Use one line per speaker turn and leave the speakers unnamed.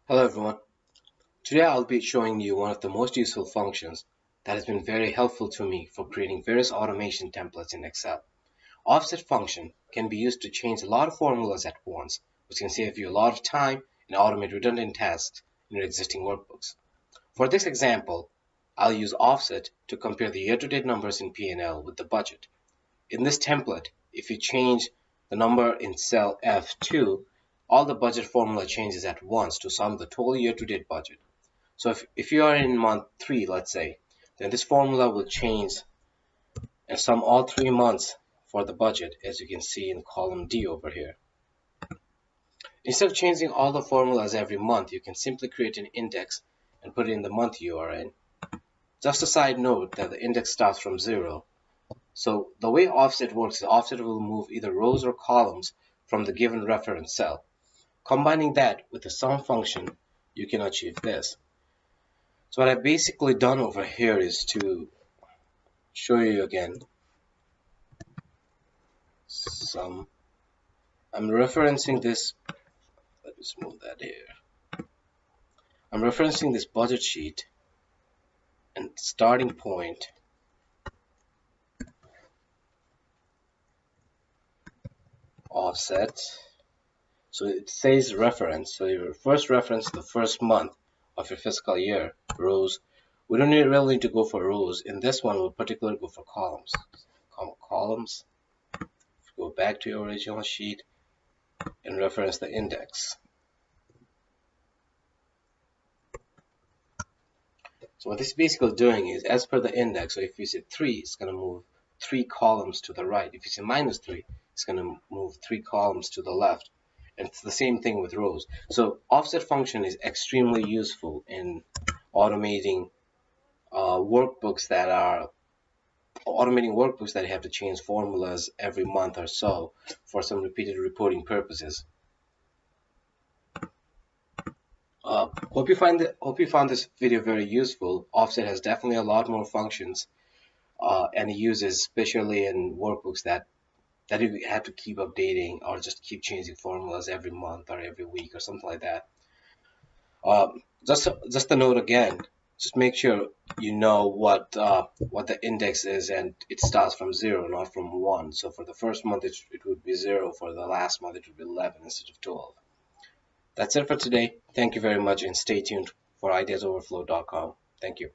Hello everyone. Today I'll be showing you one of the most useful functions that has been very helpful to me for creating various automation templates in Excel. Offset function can be used to change a lot of formulas at once, which can save you a lot of time and automate redundant tasks in your existing workbooks. For this example, I'll use offset to compare the year-to-date numbers in P&L with the budget. In this template, if you change the number in cell F2, all the budget formula changes at once to sum the total year-to-date budget. So if you are in month 3, let's say, then this formula will change and sum all 3 months for the budget, as you can see in column D over here. Instead of changing all the formulas every month, you can simply create an index and put it in the month you are in. Just a side note that the index starts from 0. So the way offset works is offset will move either rows or columns from the given reference cell. Combining that with the sum function, you can achieve this. So what I've basically done over here is to show you again some. I'm referencing this. Let me move that here. I'm referencing this budget sheet and starting point. Offset. So it says reference. So you first reference the first month of your fiscal year. Rows. We don't really need to go for rows. In this one, we'll particularly go for columns. Columns. Go back to your original sheet and reference the index. So what this is basically doing is, as per the index, so if you say 3, it's going to move 3 columns to the right. If you say -3, it's going to move 3 columns to the left. And it's the same thing with rows. So offset function is extremely useful in automating workbooks that have to change formulas every month or so for some repeated reporting purposes. Hope you found this video very useful. Offset has definitely a lot more functions, and it uses especially in workbooks that you have to keep updating or just keep changing formulas every month or every week or something like that. Just a note again. Just make sure you know what the index is, and it starts from 0, not from 1. So for the first month, it would be 0. For the last month, it would be 11 instead of 12. That's it for today. Thank you very much, and stay tuned for ideasoverflow.com. Thank you.